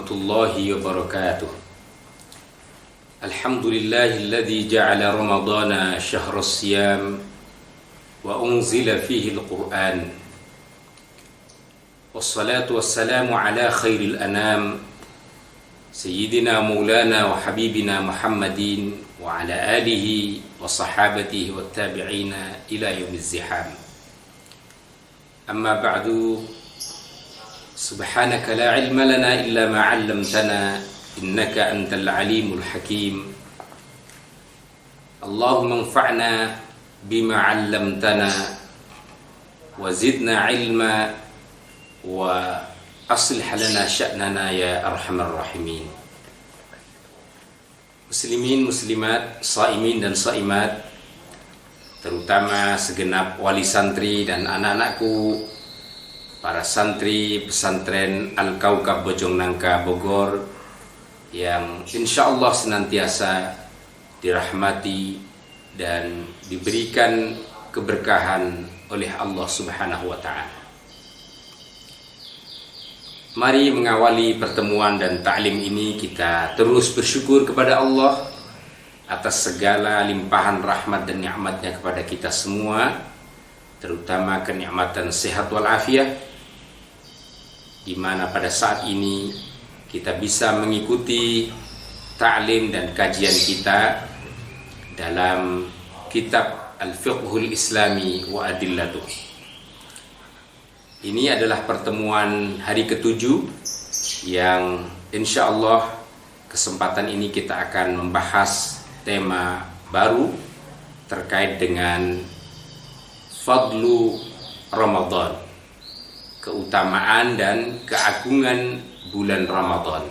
warahmatullahi wabarakatuh. Alhamdulillahilladzi ja'ala ramadana syahras siyam wa unzila fihi al-Qur'an. Wassalatu wassalamu ala khairil anam Sayyidina maulana wa habibina Muhammadin wa ala alihi wa sahabatihi wa tabi'ina ila yaumiz ziham. Amma ba'du, subhanaka la ilma lana illa ma 'allamtana innaka antal alimul hakim. Allahumma anfa'na bima 'allamtana wa zidna ilma wa aslih lana sya'nana ya arhamar rahimin. Muslimin, muslimat, shaimin dan shaimat, terutama segenap wali santri dan anak-anakku, para santri pesantren Al-Kaukab Bojongnangka Bogor, yang insya Allah senantiasa dirahmati dan diberikan keberkahan oleh Allah Subhanahu wa Ta'ala. Mari mengawali pertemuan dan ta'lim ini kita terus bersyukur kepada Allah atas segala limpahan rahmat dan nikmatnya kepada kita semua, terutama kenikmatan sehat walafiat, di mana pada saat ini kita bisa mengikuti ta'lim dan kajian kita dalam kitab Al-Fiqhul Islami wa Adillatuh. Ini adalah pertemuan hari ke-7 yang insya Allah kesempatan ini kita akan membahas tema baru terkait dengan fadlu Ramadan, keutamaan dan keagungan bulan Ramadan.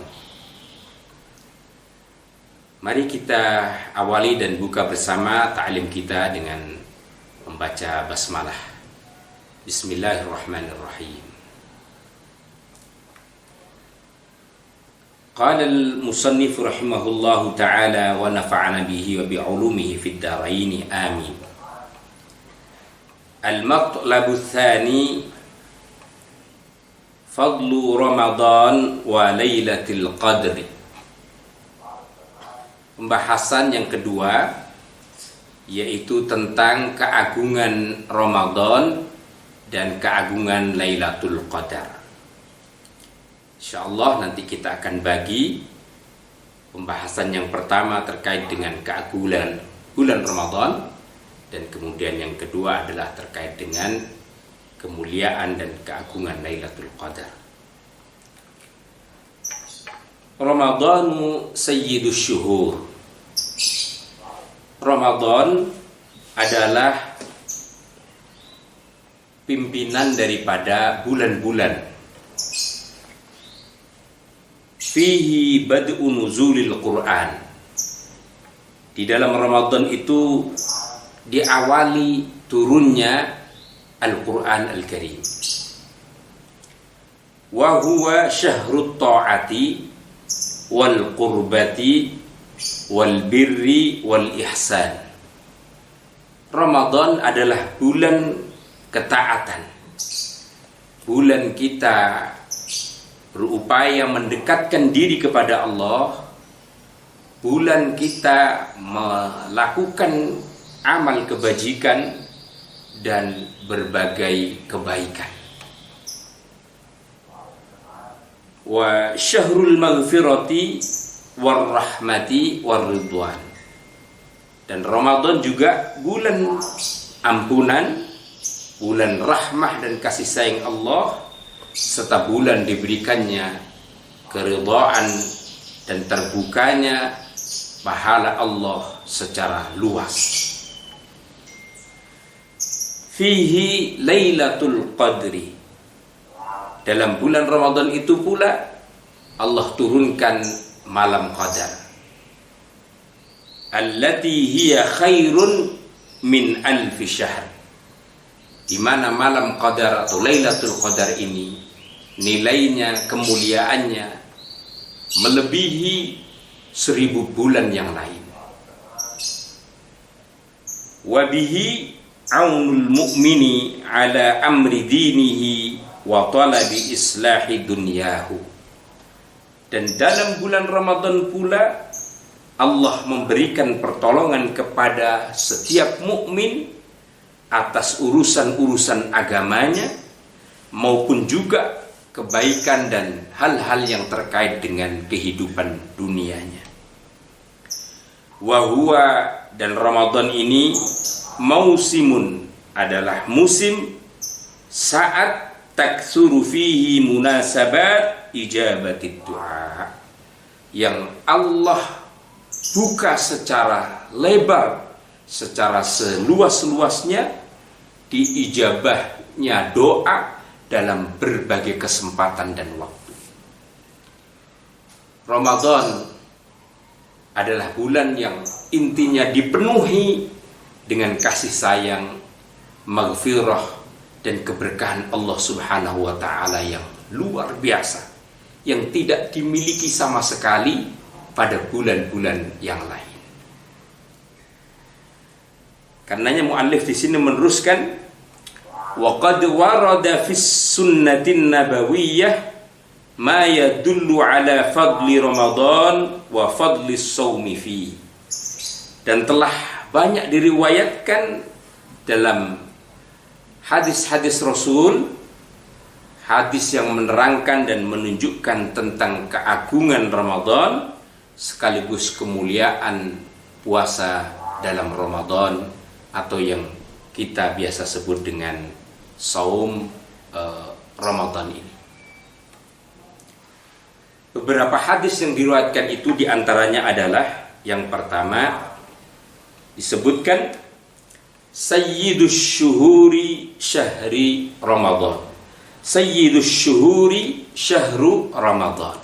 Mari kita awali dan buka bersama ta'lim kita dengan membaca basmalah. Bismillahirrahmanirrahim. Qala al-musannif rahimahullahu ta'ala wa nafa'ana bihi wa bi'ulumihi fid daraini amin. Al-matlabu tsani fadlu Ramadan wa Lailatul Qadri. Pembahasan yang kedua yaitu tentang keagungan Ramadan dan keagungan Lailatul Qadar. Insyaallah nanti kita akan bagi pembahasan yang pertama terkait dengan keagungan bulan Ramadan, dan kemudian yang kedua adalah terkait dengan kemuliaan dan keagungan Lailatul Qadar. Ramadanu sayyidus syuhur. Ramadan adalah pimpinan daripada bulan-bulan. Fihi bad'u nuzulil Qur'an. Di dalam Ramadan itu diawali turunnya Al-Quran Al-Karim. Wa huwa syahrut ta'ati wal qurbati wal birri wal ihsan. Ramadan adalah bulan ketaatan, bulan kita berupaya mendekatkan diri kepada Allah, bulan kita melakukan amal kebajikan dan berbagai kebaikan. Wa syahrul maghfirati war rahmati war ridwan. Dan Ramadan juga bulan ampunan, bulan rahmah dan kasih sayang Allah, serta bulan diberikannya keridhaan dan terbukanya pahala Allah secara luas. Fihi Lailatul Qadri. Dalam bulan Ramadan itu pula Allah turunkan malam Qadar. Allati hiya khairun min alfi syahr. Di mana malam Qadar atau Lailatul Qadar ini nilainya, kemuliaannya melebihi 1000 bulan yang lain. Wa bihi aunul mu'mini ala amri dinihi wa talabi islahi dunyahu. Dan dalam bulan Ramadan pula Allah memberikan pertolongan kepada setiap mukmin atas urusan-urusan agamanya maupun juga kebaikan dan hal-hal yang terkait dengan kehidupan dunianya. Wahwa, dan Ramadan ini mausimun, adalah musim saat taksuru fihi munasabat ijabatid du'a, yang Allah buka secara lebar, secara seluas-luasnya diijabahnya doa dalam berbagai kesempatan dan waktu. Ramadan adalah bulan yang intinya dipenuhi dengan kasih sayang, maghfirah, dan keberkahan Allah Subhanahu wa Ta'ala yang luar biasa, yang tidak dimiliki sama sekali pada bulan-bulan yang lain. Karenanya muallif di sini meneruskan, wa qad warada fis sunnatin nabawiyyah ma yadullu ala fadli Ramadan wa fadli shaumi fi. Dan telah banyak diriwayatkan dalam hadis-hadis Rasul, hadis yang menerangkan dan menunjukkan tentang keagungan Ramadan sekaligus kemuliaan puasa dalam Ramadan, atau yang kita biasa sebut dengan saum Ramadan ini. Beberapa hadis yang diriwayatkan itu diantaranya adalah, yang pertama disebutkan Sayyidus syuhuri syahri Ramadan, Sayyidus syuhuri syahru Ramadan,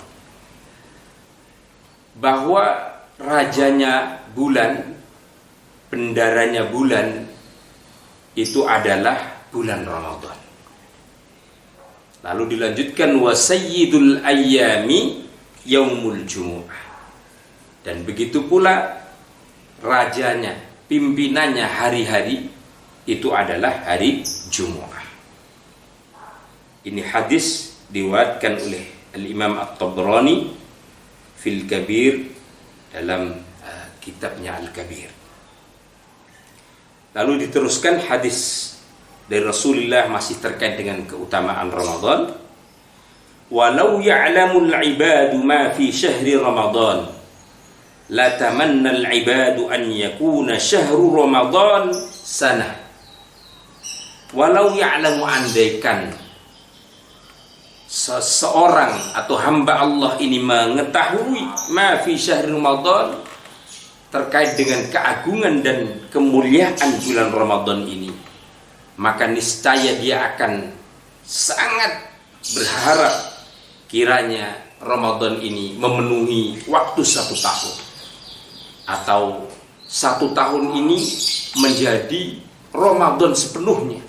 bahwa rajanya bulan, bendaranya bulan itu adalah bulan Ramadan. Lalu dilanjutkan wa sayyidul ayyami yaumul jumu'ah, dan begitu pula rajanya, pimpinannya hari-hari itu adalah hari Jumu'ah. Ini hadis diriwayatkan oleh Al-Imam At-Tabrani fil Kabir, dalam kitabnya Al-Kabir. Lalu diteruskan hadis dari Rasulullah masih terkait dengan keutamaan Ramadan. Walau ya'lamul ibadu ma fi syahri Ramadan la tamanna al-ibadu an yakuna syahru Ramadan sanah. Walau ya'lamu, andaikan seseorang atau hamba Allah ini mengetahui ma fi syahri Ramadan, terkait dengan keagungan dan kemuliaan bulan Ramadan ini, maka niscaya dia akan sangat berharap kiranya Ramadan ini memenuhi waktu 1 tahun, atau 1 tahun ini menjadi Ramadan sepenuhnya,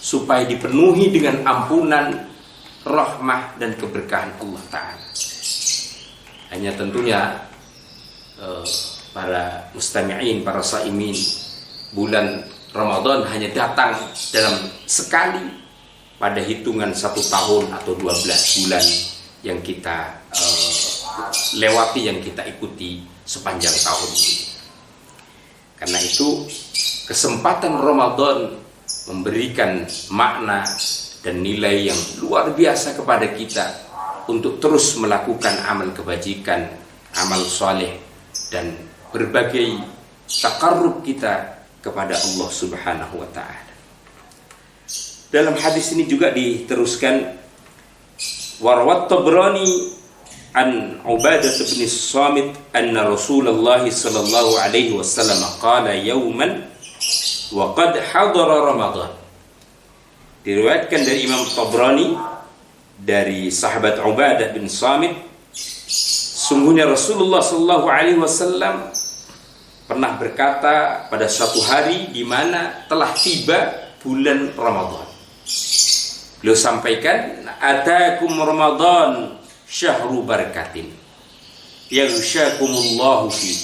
supaya dipenuhi dengan ampunan, rahmah, dan keberkahan Allah Ta'ala. Hanya tentunya para mustami'in, para saimin, bulan Ramadan hanya datang dalam sekali pada hitungan 1 tahun atau 12 bulan yang kita lewati, yang kita ikuti sepanjang tahun ini. Karena itu kesempatan Ramadan memberikan makna dan nilai yang luar biasa kepada kita untuk terus melakukan amal kebajikan, amal soleh, dan berbagai takarrub kita kepada Allah Subhanahu wa Ta'ala. Dalam hadis ini juga diteruskan, warawat Tabrani an Ubadah bin Samit anna Rasulullah sallallahu alaihi wasallam qala yawman wa qad hadara Ramadan. Diriwayatkan dari Imam Tabrani dari sahabat Ubadah bin Samit, sungguhnya Rasulullah sallallahu alaihi wasallam pernah berkata pada suatu hari di mana telah tiba bulan Ramadan. Beliau sampaikan, atakum Ramadan syahru barakatin yaghshakumullahu fi.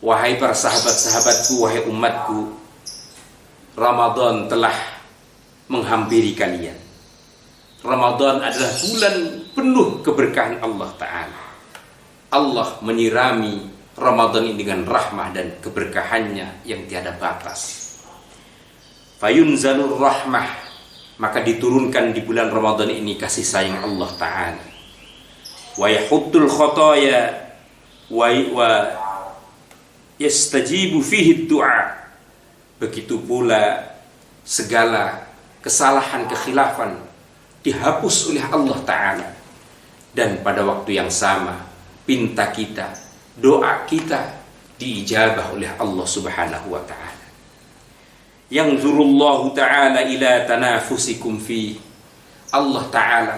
Wahai para sahabat-sahabatku, wahai umatku, Ramadan telah menghampiri kalian. Ramadan adalah bulan penuh keberkahan Allah Ta'ala. Allah menyirami Ramadan ini dengan rahmah dan keberkahannya yang tiada batas. Fayunzalur rahmah, maka diturunkan di bulan Ramadan ini kasih sayang Allah Ta'ala. Wa yahuttul khotoya wa yastajibu fihi du'a. Begitu pula segala kesalahan kekhilafan dihapus oleh Allah Ta'ala. Dan pada waktu yang sama pinta kita, doa kita diijabah oleh Allah Subhanahu wa Ta'ala. Yanzurullahu Ta'ala ila tanafusikum fi. Allah Ta'ala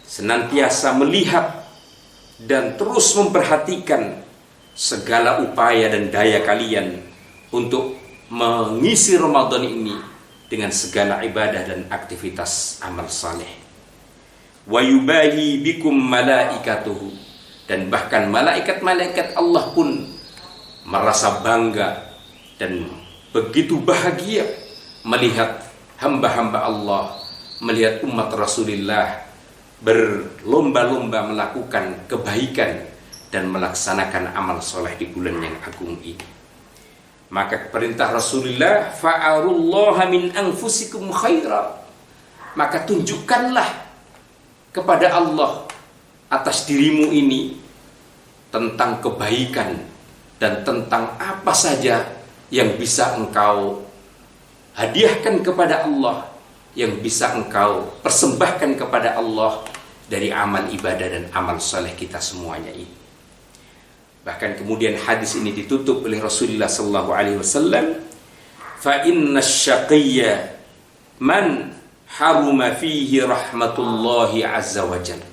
senantiasa melihat dan terus memperhatikan segala upaya dan daya kalian untuk mengisi Ramadan ini dengan segala ibadah dan aktivitas amal saleh. Wa yubahi bikum malaikatuhu, dan bahkan malaikat-malaikat Allah pun merasa bangga dan begitu bahagia melihat hamba-hamba Allah, melihat umat Rasulullah berlomba-lomba melakukan kebaikan dan melaksanakan amal soleh di bulan yang agung ini. Maka perintah Rasulullah, fa'arullaha min anfusikum khaira, maka tunjukkanlah kepada Allah atas dirimu ini tentang kebaikan dan tentang apa saja yang bisa engkau hadiahkan kepada Allah, yang bisa engkau persembahkan kepada Allah dari amal ibadah dan amal saleh kita semuanya ini. Bahkan kemudian hadis ini ditutup oleh Rasulullah sallallahu alaihi wasallam, fa inna syaqiyya man haruma fihi rahmatullahi azza wa jalla.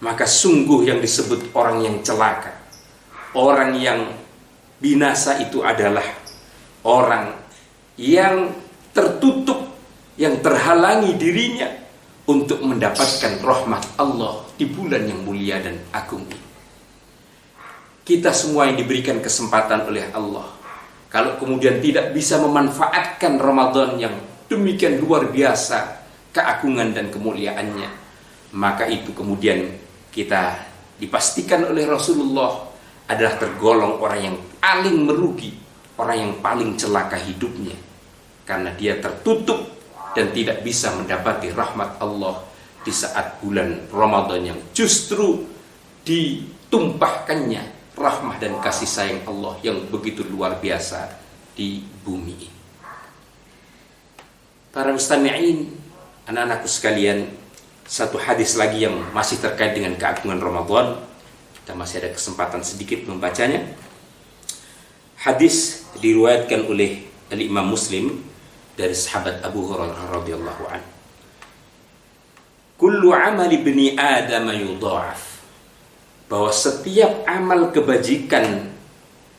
Maka sungguh yang disebut orang yang celaka, orang yang binasa itu adalah orang yang tertutup, yang terhalangi dirinya untuk mendapatkan rahmat Allah di bulan yang mulia dan agung ini. Kita semua yang diberikan kesempatan oleh Allah, kalau kemudian tidak bisa memanfaatkan Ramadan yang demikian luar biasa keagungan dan kemuliaannya, maka itu kemudian kita dipastikan oleh Rasulullah adalah tergolong orang yang paling merugi, orang yang paling celaka hidupnya, karena dia tertutup dan tidak bisa mendapati rahmat Allah di saat bulan Ramadan yang justru ditumpahkannya rahmah dan kasih sayang Allah yang begitu luar biasa di bumi ini. Para mustami'in, anak-anakku sekalian, satu hadis lagi yang masih terkait dengan keagungan Ramadan. Kita masih ada kesempatan sedikit membacanya. Hadis diriwayatkan oleh Imam Muslim dari sahabat Abu Hurairah radhiyallahu anhu. Kullu amali ibni Adam yudha'af. Bahwa setiap amal kebajikan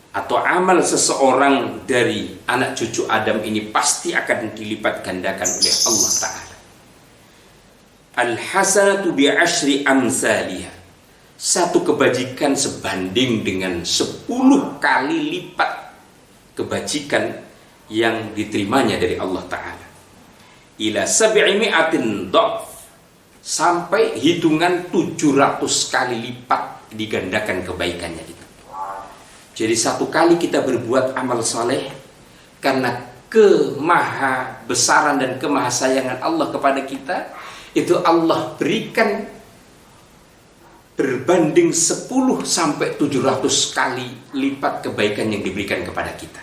atau amal seseorang dari anak cucu Adam ini pasti akan dilipat gandakan oleh Allah Ta'ala. Al-hasanatu bi'ashri amsalihah. Satu kebajikan sebanding dengan 10 kali lipat kebajikan yang diterimanya dari Allah Ta'ala. Ila 700 dha'f, sampai hitungan 700 kali lipat digandakan kebaikannya itu. Jadi satu kali kita berbuat amal saleh, karena kemaha besaran dan kemaha sayangan Allah kepada kita, itu Allah berikan berbanding 10 sampai 700 kali lipat kebaikan yang diberikan kepada kita.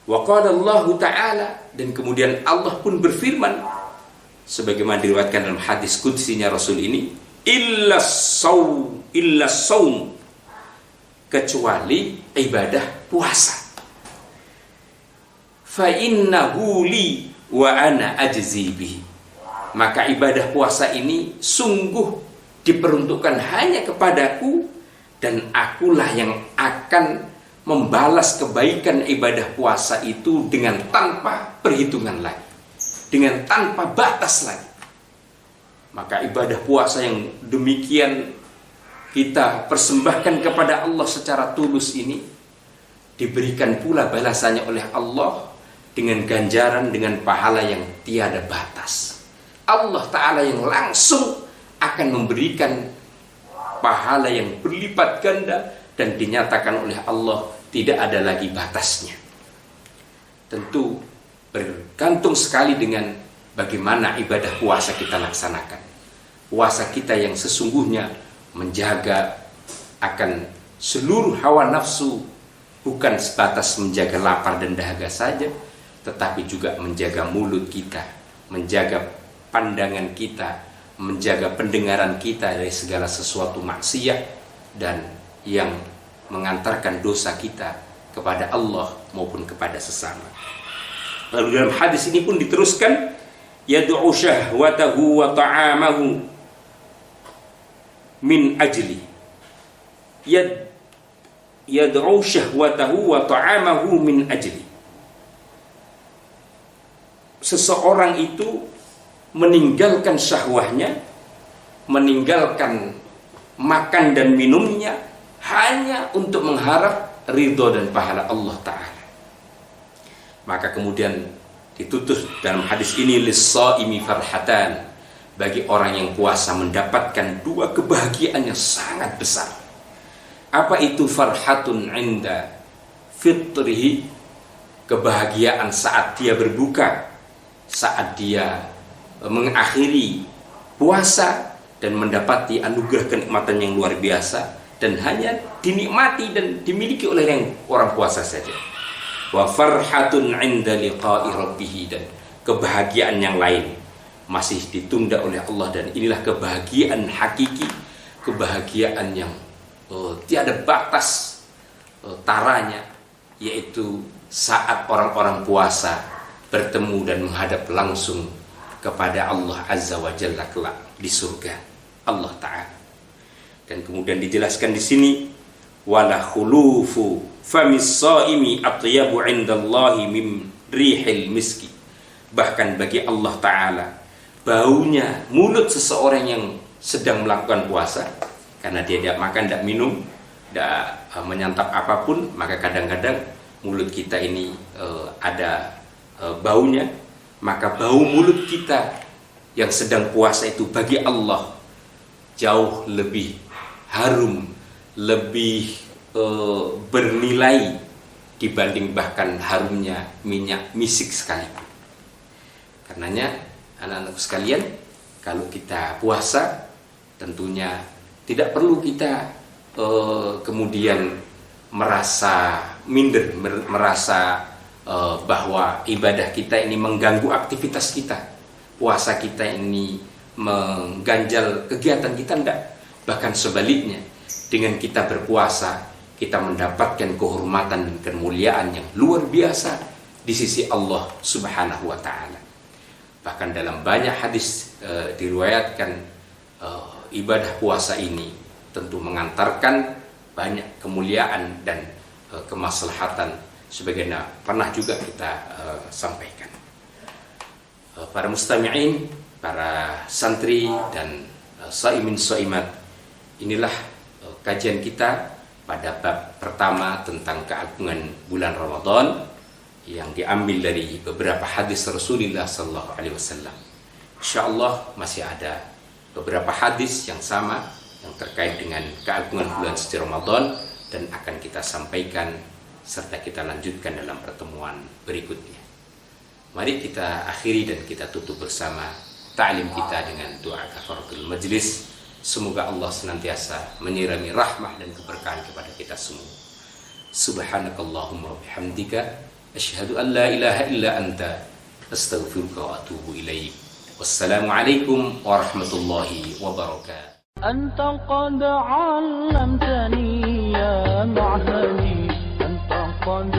Wa qala Allah Ta'ala, dan kemudian Allah pun berfirman sebagaimana diriwayatkan dalam hadis qudsinya Rasul ini, illa saum, kecuali ibadah puasa. Fa innahu li wa ana ajzi bihi. Maka ibadah puasa ini sungguh diperuntukkan hanya kepadaku, dan akulah yang akan membalas kebaikan ibadah puasa itu dengan tanpa perhitungan lagi, dengan tanpa batas lagi. Maka ibadah puasa yang demikian kita persembahkan kepada Allah secara tulus ini, diberikan pula balasannya oleh Allah dengan ganjaran, dengan pahala yang tiada batas. Allah Ta'ala yang langsung akan memberikan pahala yang berlipat ganda, dan dinyatakan oleh Allah tidak ada lagi batasnya. Tentu bergantung sekali dengan bagaimana ibadah puasa kita laksanakan. Puasa kita yang sesungguhnya menjaga akan seluruh hawa nafsu, bukan sebatas menjaga lapar dan dahaga saja, tetapi juga menjaga mulut kita, menjaga pandangan kita, menjaga pendengaran kita dari segala sesuatu maksiat dan yang mengantarkan dosa kita kepada Allah maupun kepada sesama. Lalu dalam hadis ini pun diteruskan, yad'u syahwatahu wa ta'amahu min ajli. Yad'u syahwatahu wa ta'amahu min ajli. Seseorang itu meninggalkan syahwahnya, meninggalkan makan dan minumnya hanya untuk mengharap ridho dan pahala Allah Ta'ala. Maka kemudian ditutur dalam hadis ini, lis-shaimi farhatan, bagi orang yang puasa mendapatkan dua kebahagiaan yang sangat besar. Apa itu? Farhatun inda fitrihi, kebahagiaan saat dia berbuka, saat dia mengakhiri puasa dan mendapati anugerah kenikmatan yang luar biasa, dan hanya dinikmati dan dimiliki oleh yang orang puasa saja. Wa farhatun 'inda liqa'i rabbih, dan kebahagiaan yang lain masih ditunda oleh Allah, dan inilah kebahagiaan hakiki, kebahagiaan yang tiada batas taranya, yaitu saat orang-orang puasa bertemu dan menghadap langsung kepada Allah Azza wa Jalla kelak di surga Allah Ta'ala. Dan kemudian dijelaskan di sini, wala khulufu famis shaimi atyabu 'indallahi min rihil miski. Bahkan bagi Allah Ta'ala, baunya mulut seseorang yang sedang melakukan puasa, karena dia tidak makan, tidak minum, tidak menyantap apapun, maka kadang-kadang mulut kita ini ada baunya. Maka bau mulut kita yang sedang puasa itu bagi Allah jauh lebih harum, lebih bernilai dibanding bahkan harumnya minyak misik sekalipun. Karenanya anak-anakku sekalian, kalau kita puasa tentunya tidak perlu kita kemudian merasa minder, merasa bahwa ibadah kita ini mengganggu aktivitas kita, puasa kita ini mengganjal kegiatan kita, enggak. Bahkan sebaliknya, dengan kita berpuasa, kita mendapatkan kehormatan dan kemuliaan yang luar biasa di sisi Allah Subhanahu wa Ta'ala. Bahkan dalam banyak hadis diriwayatkan ibadah puasa ini tentu mengantarkan banyak kemuliaan dan kemaslahatan, sebagaimana pernah juga kita sampaikan. Para mustami'in, para santri dan shaimin shaimat, inilah kajian kita pada bab pertama tentang keagungan bulan Ramadan yang diambil dari beberapa hadis Rasulullah sallallahu alaihi wasallam. Insyaallah masih ada beberapa hadis yang sama yang terkait dengan keagungan bulan suci Ramadan, dan akan kita sampaikan serta kita lanjutkan dalam pertemuan berikutnya. Mari kita akhiri dan kita tutup bersama ta'lim kita dengan doa kafaratul majlis. Semoga Allah senantiasa menyirami rahmah dan keberkahan kepada kita semua. Subhanakallahumma wa bihamdika asyhadu an la ilaha illa anta astaghfiruka wa atubu ilaik. Wassalamualaikum warahmatullahi wabarakatuh. Anta qad 'allamtani ya ma'hadi, anta qad